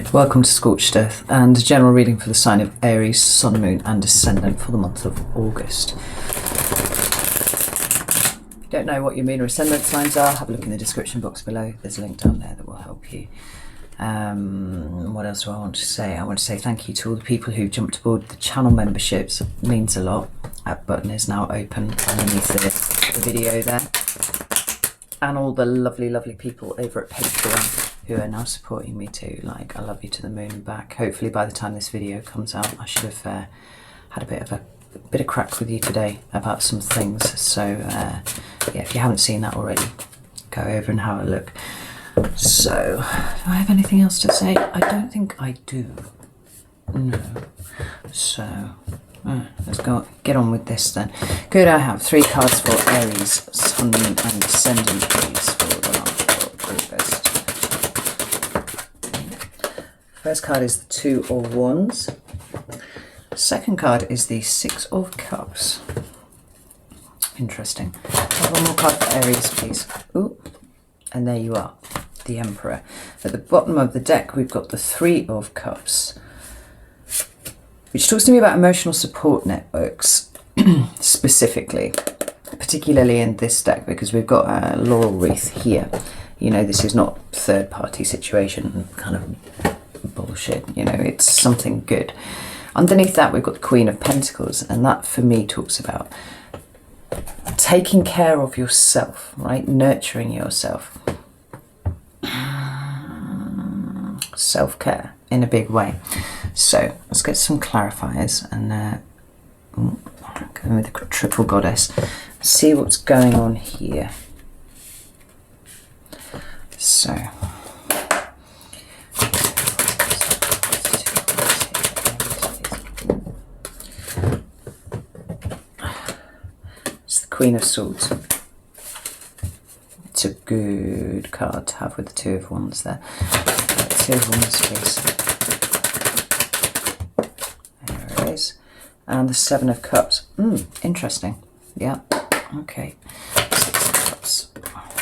Welcome to Scorched Earth and a general reading for the sign of Aries, Sun, Moon and Descendant for the month of August. If you don't know what your Moon or Ascendant signs are, have a look in the description box below. There's a link down there that will help you. What else do I want to say? I want to say thank you to all the people who jumped aboard the channel memberships. It means a lot. That button is now open underneath the video there. And all the lovely people over at Patreon who are now supporting me too. Like, I love you to the moon and back. Hopefully by the time this video comes out, I should have had a bit of crack with you today about some things. So yeah, if you haven't seen that already, go over and have a look. So, do I have anything else to say? I don't think I do. No. So, let's get on with this then. Good, I have 3 cards for Aries, Sun, Moon and Descendant, please, for the month of August. First card is the 2 of Wands. Second card is the 6 of Cups. Interesting. One more card for Aries, please. Ooh, and there you are, the Emperor. At the bottom of the deck, we've got the 3 of Cups, which talks to me about emotional support networks, specifically, particularly in this deck, because we've got a laurel wreath here. You know, this is not third-party situation kind of bullshit, you know, it's something good. Underneath that, we've got the Queen of Pentacles, and that, for me, talks about taking care of yourself, right? Nurturing yourself. Self-care in a big way. So let's get some clarifiers and go with the triple goddess. See what's going on here. So it's the Queen of Swords. It's a good card to have with the 2 of Wands there. 2 of Wands, please. There it is. And the 7 of Cups. Interesting. Yeah. Okay. 6 of Cups.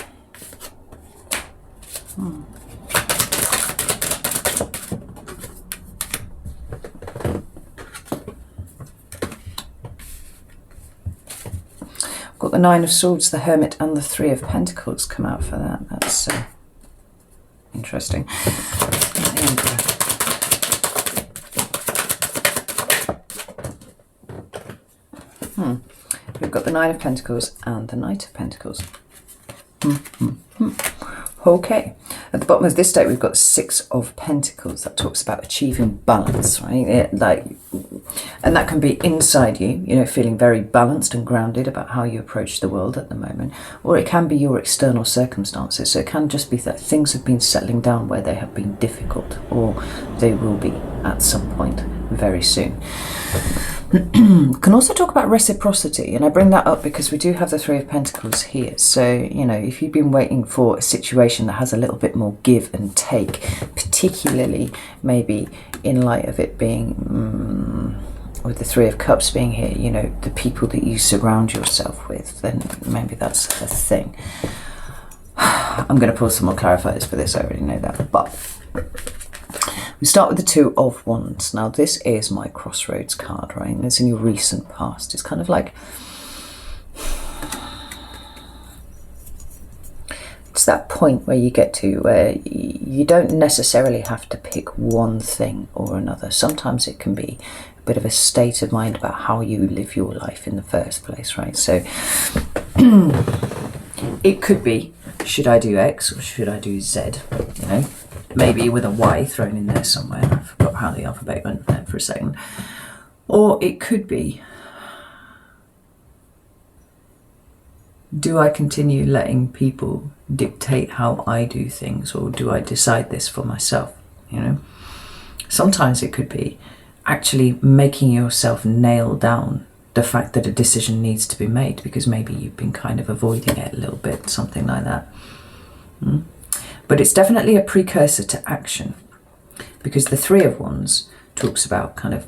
Got the 9 of Swords, the Hermit, and the 3 of Pentacles come out for that. That's interesting. We've got the 9 of Pentacles and the Knight of Pentacles. Okay. At the bottom of this deck, we've got 6 of Pentacles. That talks about achieving balance, right? And that can be inside you, you know, feeling very balanced and grounded about how you approach the world at the moment. Or it can be your external circumstances. So it can just be that things have been settling down where they have been difficult, or they will be at some point very soon. Can also talk about reciprocity, and I bring that up because we do have the 3 of Pentacles here. So, you know, if you've been waiting for a situation that has a little bit more give and take, particularly maybe in light of it being with the 3 of Cups being here, you know, the people that you surround yourself with, then maybe that's a thing. I'm going to pull some more clarifiers for this, I already know that, but we start with the 2 of Wands. Now, this is my Crossroads card, right? And it's in your recent past. It's kind of like, it's that point where you get to where you don't necessarily have to pick one thing or another. Sometimes it can be a bit of a state of mind about how you live your life in the first place, right? So it could be, should I do X or should I do Z, you know? Maybe with a Y thrown in there somewhere. I forgot how the alphabet went there for a second. Or it could be, do I continue letting people dictate how I do things, or do I decide this for myself, you know? Sometimes it could be actually making yourself nail down the fact that a decision needs to be made because maybe you've been kind of avoiding it a little bit, something like that. But it's definitely a precursor to action, because the 3 of Wands talks about kind of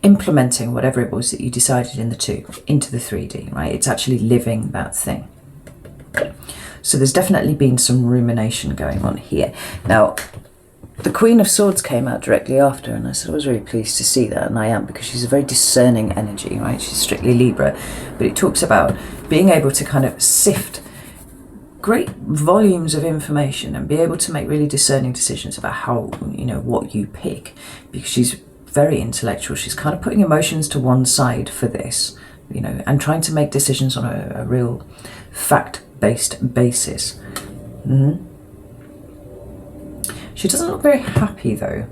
implementing whatever it was that you decided in the 2 into the 3D, right? It's actually living that thing. So there's definitely been some rumination going on here. Now, the Queen of Swords came out directly after, and I said I was really pleased to see that, and I am, because she's a very discerning energy, right? She's strictly Libra, but it talks about being able to kind of sift great volumes of information and be able to make really discerning decisions about how, you know, what you pick, because she's very intellectual. She's kind of putting emotions to one side for this, you know, and trying to make decisions on a real fact-based basis. She doesn't look very happy though,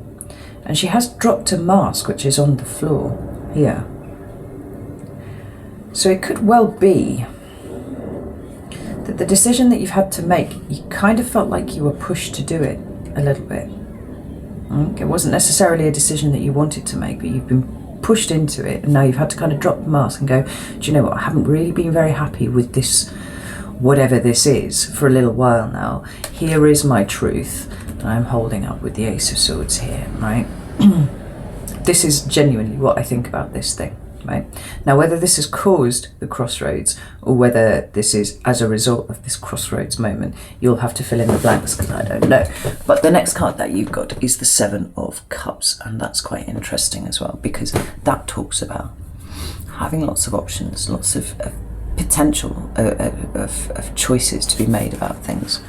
and she has dropped a mask which is on the floor here. So it could well be that the decision that you've had to make, you kind of felt like you were pushed to do it a little bit. It wasn't necessarily a decision that you wanted to make, but you've been pushed into it, and now you've had to kind of drop the mask and go, do you know what, I haven't really been very happy with this, whatever this is, for a little while now. Here is my truth, and I'm holding up with the Ace of Swords here, right? This is genuinely what I think about this thing. Right? Now, whether this has caused the crossroads or whether this is as a result of this crossroads moment, you'll have to fill in the blanks, because I don't know. But the next card that you've got is the Seven of Cups, and that's quite interesting as well, because that talks about having lots of options, lots of potential of choices to be made about things.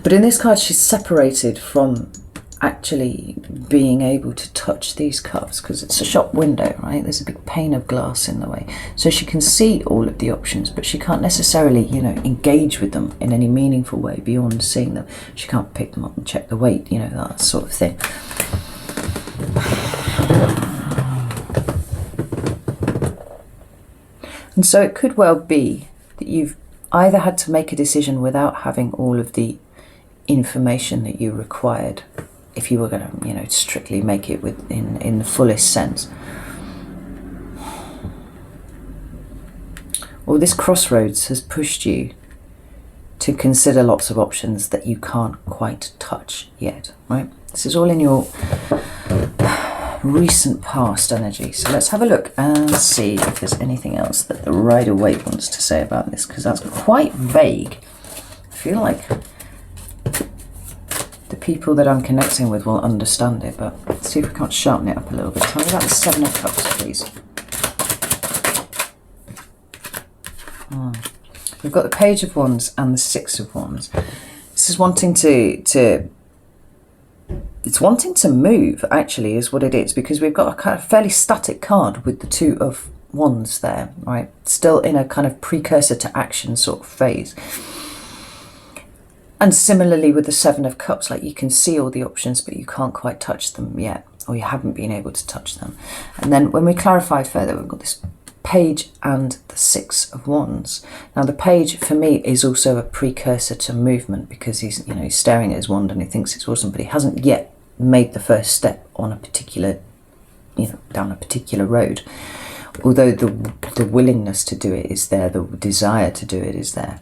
But in this card, she's separated from actually being able to touch these cups, because it's a shop window, right? There's a big pane of glass in the way, so she can see all of the options, but she can't necessarily, you know, engage with them in any meaningful way beyond seeing them. She can't pick them up and check the weight, you know, that sort of thing. And so it could well be that you've either had to make a decision without having all of the information that you required, if you were going to, you know, strictly make it in the fullest sense. Or this crossroads has pushed you to consider lots of options that you can't quite touch yet, right? This is all in your recent past energy. So let's have a look and see if there's anything else that the Rider-Waite wants to say about this, because that's quite vague. I feel like the people that I'm connecting with will understand it, but let's see if we can't sharpen it up a little bit. Tell me about the Seven of Cups, please. We've got the Page of Wands and the Six of Wands. This is wanting it's wanting to move, actually, is what it is, because we've got a kind of fairly static card with the Two of Wands there, right? Still in a kind of precursor to action sort of phase. And similarly with the Seven of Cups, like you can see all the options, but you can't quite touch them yet, or you haven't been able to touch them. And then when we clarify further, we've got this Page and the Six of Wands. Now the Page for me is also a precursor to movement, because he's, you know, he's staring at his wand and he thinks it's awesome, but he hasn't yet made the first step on a particular, you know, down a particular road. Although the willingness to do it is there, the desire to do it is there.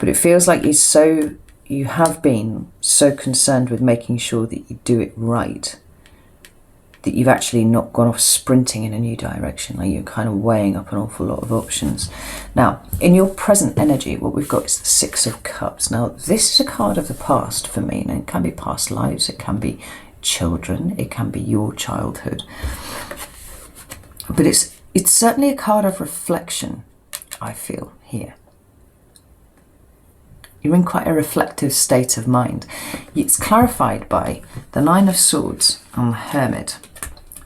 But it feels like you have been so concerned with making sure that you do it right, that you've actually not gone off sprinting in a new direction. Like you're kind of weighing up an awful lot of options. Now, in your present energy, what we've got is the Six of Cups. Now, this is a card of the past for me, and it can be past lives, it can be children, it can be your childhood. But it's certainly a card of reflection, I feel, here. You're in quite a reflective state of mind. It's clarified by the Nine of Swords and the Hermit,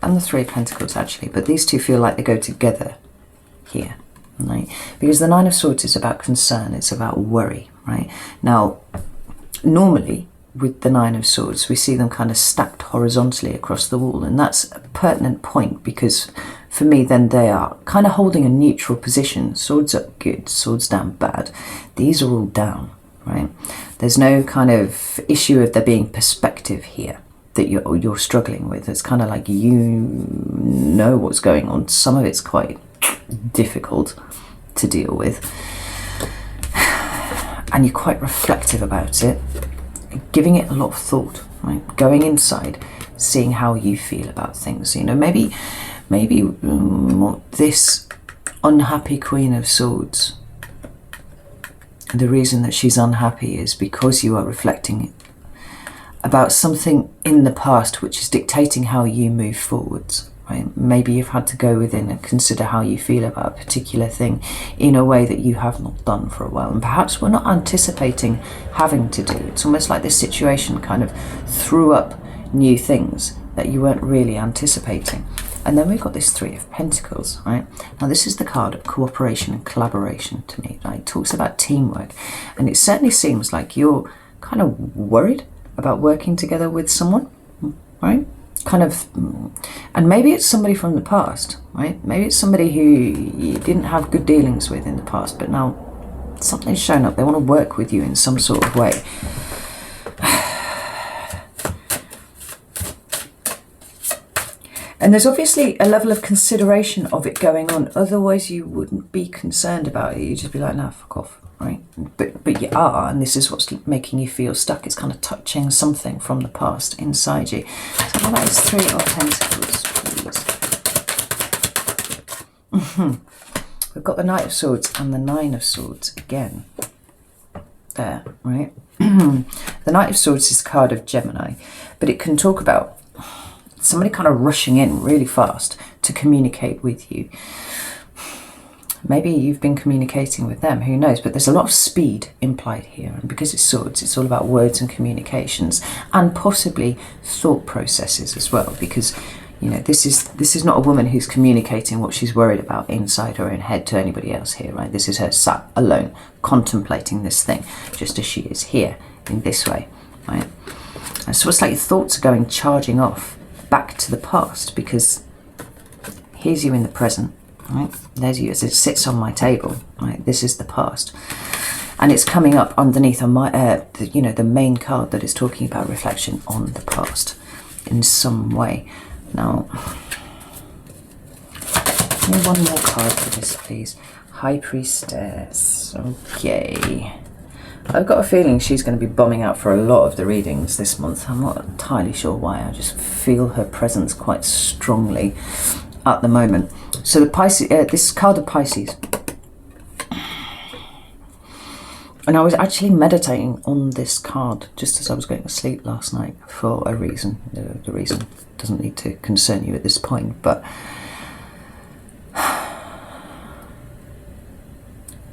and the Three of Pentacles actually, but these two feel like they go together here, right? Because the Nine of Swords is about concern, it's about worry, right? Now, normally with the Nine of Swords, we see them kind of stacked horizontally across the wall, and that's a pertinent point, because for me then they are kind of holding a neutral position. Swords up good, swords down bad. These are all down. Right? There's no kind of issue of there being perspective here that you're struggling with. It's kind of like you know what's going on. Some of it's quite difficult to deal with, and you're quite reflective about it, giving it a lot of thought, right? Going inside, seeing how you feel about things. You know, maybe this unhappy Queen of Swords the reason that she's unhappy is because you are reflecting about something in the past which is dictating how you move forwards. Right? Maybe you've had to go within and consider how you feel about a particular thing in a way that you have not done for a while, and perhaps we're not anticipating having to do. It's almost like this situation kind of threw up new things that you weren't really anticipating. And then we've got this Three of Pentacles, right? Now this is the card of cooperation and collaboration to me, right? It talks about teamwork, and it certainly seems like you're kind of worried about working together with someone, right? Kind of, and maybe it's somebody from the past, right? Maybe it's somebody who you didn't have good dealings with in the past, but now something's shown up. They want to work with you in some sort of way. And there's obviously a level of consideration of it going on. Otherwise you wouldn't be concerned about it. You'd just be like, no, fuck off, right? But you are, and this is what's making you feel stuck. It's kind of touching something from the past inside you. So how about this Three of Pentacles, please? We've got the Knight of Swords and the Nine of Swords again. There, right? The Knight of Swords is a card of Gemini, but it can talk about somebody kind of rushing in really fast to communicate with you. Maybe you've been communicating with them, who knows, but there's a lot of speed implied here, and because it's swords, it's all about words and communications, and possibly thought processes as well, because you know this is not a woman who's communicating what she's worried about inside her own head to anybody else here, right? This is her sat alone contemplating this thing, just as she is here in this way, right? And so it's like your thoughts are going charging off back to the past, because here's you in the present, right? There's you as it sits on my table, right? This is the past, and it's coming up underneath on my the main card that is talking about reflection on the past in some way. Now, give me one more card for this, please. High Priestess. Okay. I've got a feeling she's going to be bombing out for a lot of the readings this month. I'm not entirely sure why. I just feel her presence quite strongly at the moment. So the Pisces, this card of Pisces. And I was actually meditating on this card just as I was going to sleep last night for a reason. The reason doesn't need to concern you at this point, but...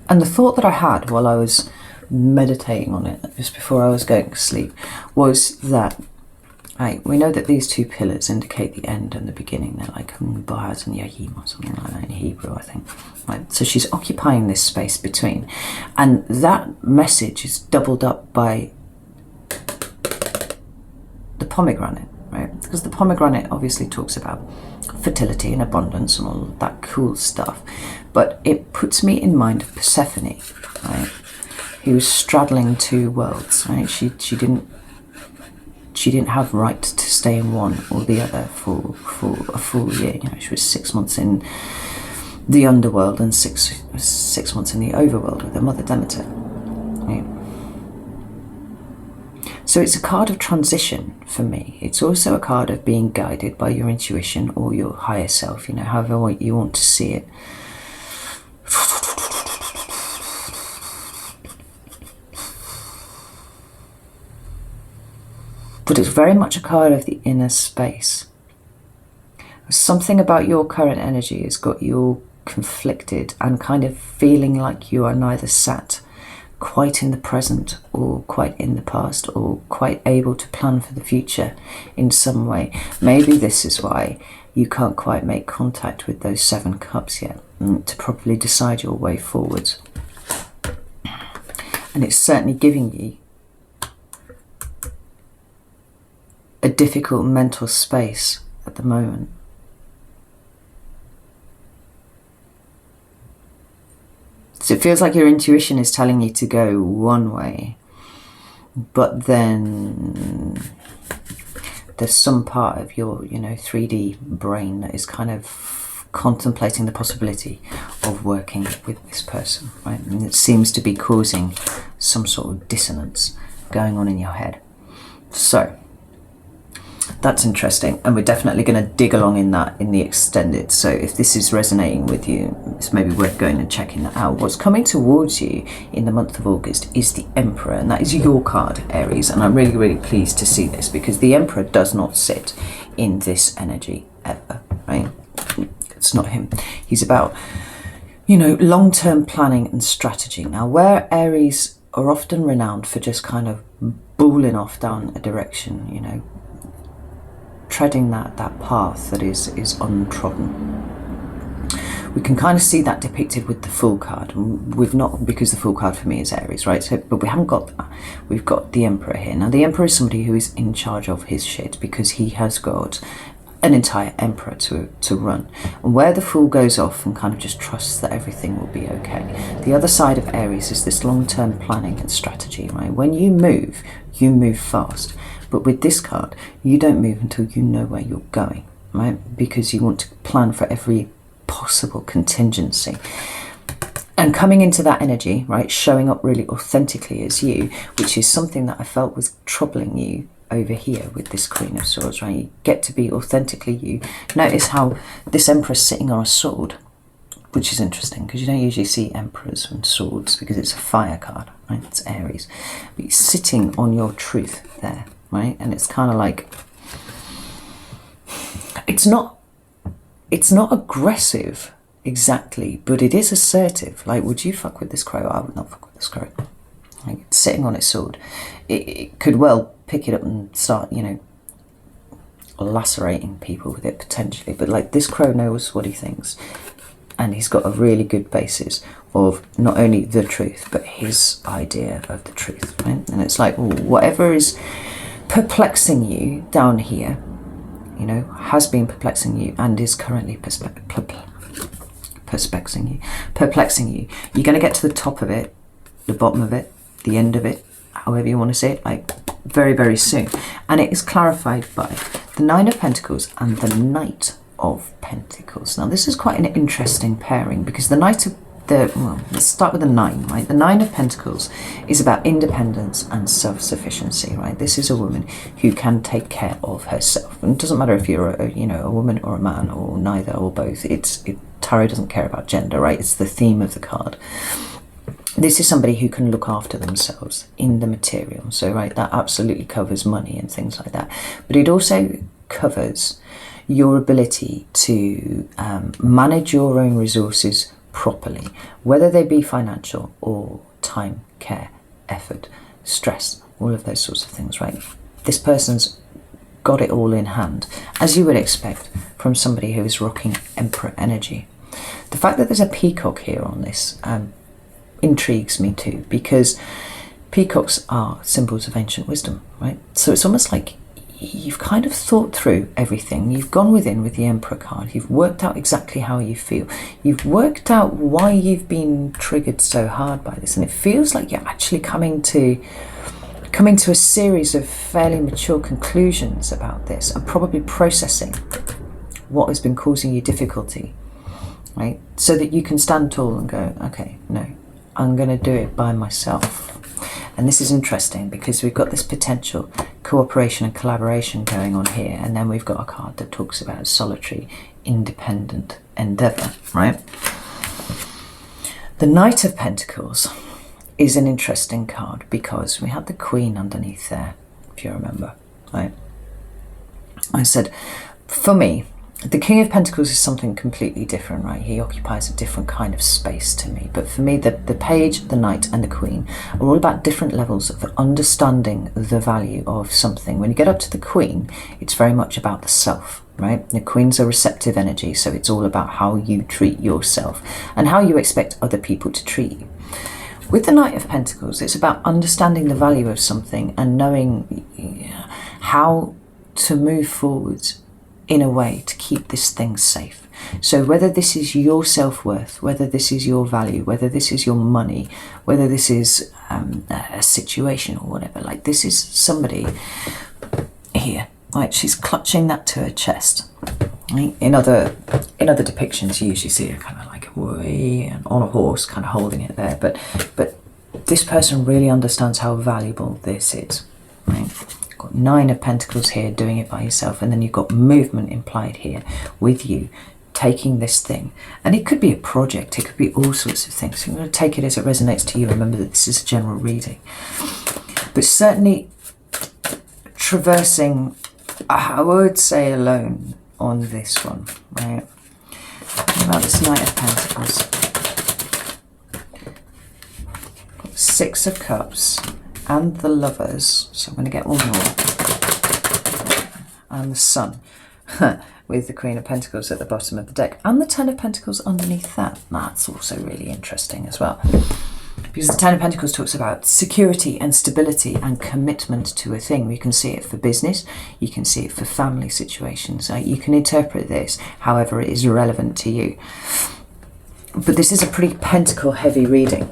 And the thought that I had while I was meditating on it just before I was going to sleep was that we know that these two pillars indicate the end and the beginning. They're like Boaz and Yahim or something like that in Hebrew, I think. Right, so she's occupying this space between, and that message is doubled up by the pomegranate, right? Because the pomegranate obviously talks about fertility and abundance and all that cool stuff, but it puts me in mind of Persephone, right? Who was straddling two worlds, right? She didn't have right to stay in one or the other for a full year. You know, she was 6 months in the underworld and six months in the overworld with her mother Demeter. Right? So it's a card of transition for me. It's also a card of being guided by your intuition or your higher self. You know, however you want to see it. But it's very much a card of the inner space. Something about your current energy has got you conflicted and kind of feeling like you are neither sat quite in the present or quite in the past or quite able to plan for the future in some way. Maybe this is why you can't quite make contact with those 7 cups yet to properly decide your way forwards. And it's certainly giving you a difficult mental space at the moment. So it feels like your intuition is telling you to go one way, but then there's some part of your, 3D brain that is kind of contemplating the possibility of working with this person, right? And it seems to be causing some sort of dissonance going on in your head. So That's interesting, and we're definitely going to dig along in that in the extended. So if this is resonating with you, it's maybe worth going and checking that out. What's coming towards you in the month of August is the Emperor, and that is your card, Aries. And I'm really, really pleased to see this, because the Emperor does not sit in this energy ever, right? It's not him. He's about, you know, long-term planning and strategy. Now, where Aries are often renowned for just kind of bowling off down a direction, you know, treading that path that is untrodden. We can kind of see that depicted with the Fool card. We've not, because the Fool card for me is Aries, right? So, but we haven't got that. We've got the Emperor here. Now, the Emperor is somebody who is in charge of his shit, because he has got an entire emperor to run. And where the Fool goes off and kind of just trusts that everything will be okay. The other side of Aries is this long-term planning and strategy, right? When you move fast. But with this card, you don't move until you know where you're going, right? Because you want to plan for every possible contingency. And coming into that energy, right, showing up really authentically as you, which is something that I felt was troubling you over here with this Queen of Swords, right? You get to be authentically you. Notice how this Emperor's sitting on a sword, which is interesting, because you don't usually see Emperors and swords, because it's a fire card, right? It's Aries. But you're sitting on your truth there. Right? And it's kind of like, it's not aggressive exactly, but it is assertive. Like, would you fuck with this crow? I would not fuck with this crow. Like, it's sitting on its sword. It could well pick it up and start, you know, lacerating people with it potentially. But like, this crow knows what he thinks, and he's got a really good basis of not only the truth, but his idea of the truth, right? And it's like, whatever is perplexing you down here, you know, has been perplexing you and is currently perplexing you. You're going to get to the top of it, the bottom of it, the end of it, however you want to say it, like very, very soon. And it is clarified by the Nine of Pentacles and the Knight of Pentacles. Now, this is quite an interesting pairing, because the Knight of well, let's start with the 9, right? The 9 of Pentacles is about independence and self-sufficiency, right? This is a woman who can take care of herself. And it doesn't matter if you're a woman or a man or neither or both. Tarot doesn't care about gender, right? It's the theme of the card. This is somebody who can look after themselves in the material. So, right, that absolutely covers money and things like that. But it also covers your ability to manage your own resources properly, whether they be financial or time, care, effort, stress, all of those sorts of things, right? This person's got it all in hand, as you would expect from somebody who is rocking Emperor energy. The fact that there's a peacock here on this intrigues me too, because peacocks are symbols of ancient wisdom, right? So it's almost like you've kind of thought through everything. You've gone within with the Emperor card. You've worked out exactly how you feel. You've worked out why you've been triggered so hard by this. And it feels like you're actually coming to a series of fairly mature conclusions about this, and probably processing what has been causing you difficulty, right? So that you can stand tall and go, okay, no, I'm going to do it by myself. And this is interesting, because we've got this potential cooperation and collaboration going on here, and then we've got a card that talks about solitary, independent endeavour, right? The Knight of Pentacles is an interesting card, because we had the Queen underneath there, if you remember, right? I said, for me, the King of Pentacles is something completely different, right? He occupies a different kind of space to me. But for me, the Page, the Knight and the Queen are all about different levels of understanding the value of something. When you get up to the Queen, it's very much about the self, right? The Queen's a receptive energy, so it's all about how you treat yourself and how you expect other people to treat you. With the Knight of Pentacles, it's about understanding the value of something and knowing how to move forwards in a way to keep this thing safe. So whether this is your self-worth, whether this is your value, whether this is your money, whether this is a situation or whatever, like, this is somebody here, right? She's clutching that to her chest. Right? In other depictions, you usually see her kind of like way and on a horse, kind of holding it there. But this person really understands how valuable this is, right? Got 9 of Pentacles here, doing it by yourself, and then you've got movement implied here with you taking this thing. And it could be a project, it could be all sorts of things. So I'm going to take it as it resonates to you. Remember that this is a general reading. But certainly traversing, I would say, alone on this one, right? What about this Knight of Pentacles? Got 6 of Cups and the Lovers. So I'm going to get one more. And the Sun with the Queen of Pentacles at the bottom of the deck. And the 10 of Pentacles underneath that. That's also really interesting as well. Because the 10 of Pentacles talks about security and stability and commitment to a thing. You can see it for business, you can see it for family situations. You can interpret this however it is relevant to you. But this is a pretty pentacle heavy reading.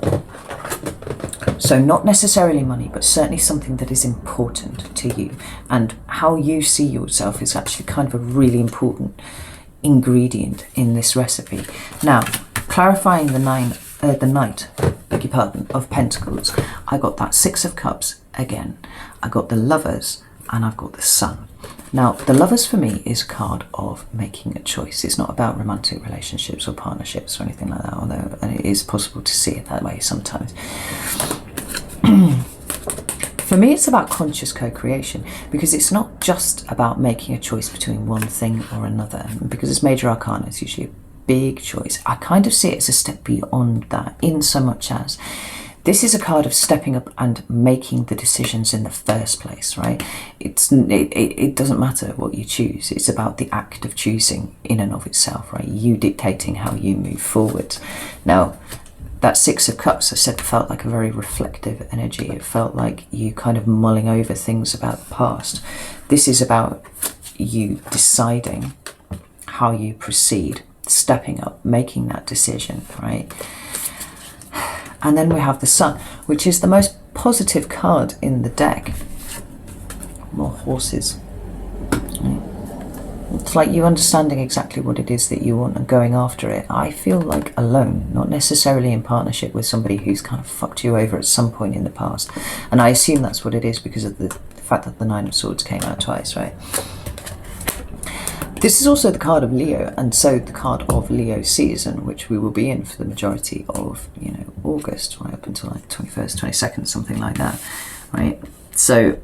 So not necessarily money, but certainly something that is important to you. And how you see yourself is actually kind of a really important ingredient in this recipe. Now, clarifying the Knight, beg your pardon, of Pentacles, I got that 6 of Cups again. I got the Lovers and I've got the Sun. Now, the Lovers for me is a card of making a choice. It's not about romantic relationships or partnerships or anything like that, although it is possible to see it that way sometimes. For me, it's about conscious co-creation, because it's not just about making a choice between one thing or another. Because it's major arcana, it's usually a big choice. I kind of see it as a step beyond that, in so much as this is a card of stepping up and making the decisions in the first place, right? It doesn't matter what you choose. It's about the act of choosing in and of itself, right? You dictating how you move forward. Now, that 6 of Cups, I said, felt like a very reflective energy. It felt like you kind of mulling over things about the past. This is about you deciding how you proceed, stepping up, making that decision, right? And then we have the Sun, which is the most positive card in the deck. More horses. It's like you understanding exactly what it is that you want and going after it. I feel like alone, not necessarily in partnership with somebody who's kind of fucked you over at some point in the past. And I assume that's what it is because of the fact that the 9 of Swords came out twice, right? This is also the card of Leo, and so the card of Leo season, which we will be in for the majority of, you know, August, right up until like 21st, 22nd, something like that, right? So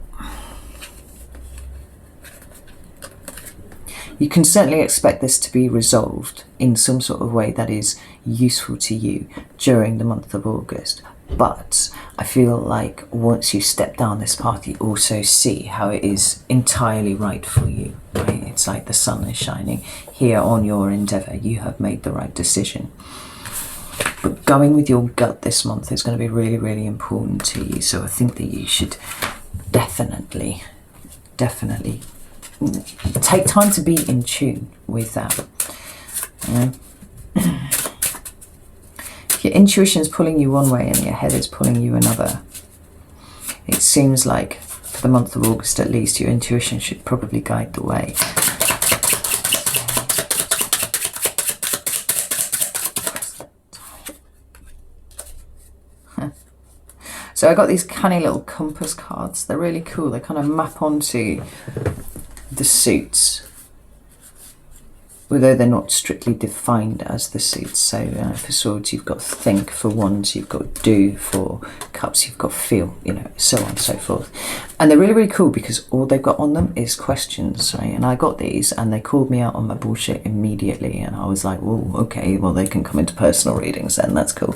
you can certainly expect this to be resolved in some sort of way that is useful to you during the month of August. But I feel like once you step down this path, you also see how it is entirely right for you, right? It's like the sun is shining here on your endeavour. You have made the right decision. But going with your gut this month is going to be really, really important to you. So I think that you should definitely take time to be in tune with that. If your intuition is pulling you one way and your head is pulling you another, it seems like for the month of August at least, your intuition should probably guide the way. So I got these canny little compass cards. They're really cool. They kind of map onto the suits, although they're not strictly defined as the suits. So for Swords you've got think, for Wands you've got do, for Cups you've got feel, you know, so on and so forth. And they're really, really cool because all they've got on them is questions, right? And I got these and they called me out on my bullshit immediately, and I was like, well, okay, well, they can come into personal readings then, that's cool.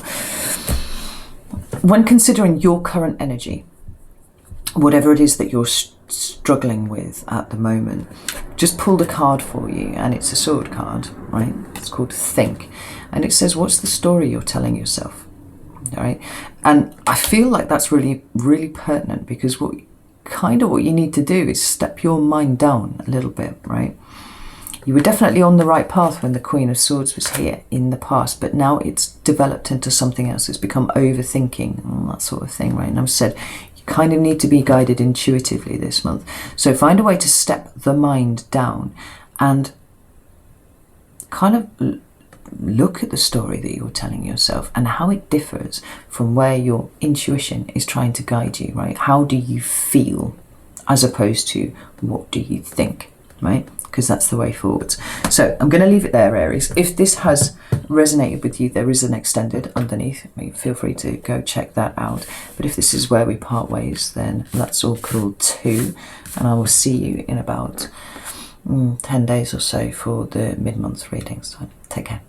When considering your current energy, whatever it is that you're struggling with at the moment, just pulled a card for you, and it's a sword card, right? It's called Think, and it says, what's the story you're telling yourself? All right, and I feel like that's really, really pertinent, because what you need to do is step your mind down a little bit, right? You were definitely on the right path when the Queen of Swords was here in the past, but now it's developed into something else. It's become overthinking and that sort of thing, right? And I've said you kind of need to be guided intuitively this month. So find a way to step the mind down and kind of look at the story that you're telling yourself and how it differs from where your intuition is trying to guide you, right? How do you feel as opposed to what do you think, right? Because that's the way forwards. So I'm going to leave it there, Aries. If this has resonated with you, there is an extended underneath. Feel free to go check that out. But if this is where we part ways, then that's all cool too. And I will see you in about 10 days or so for the mid-month readings. So take care.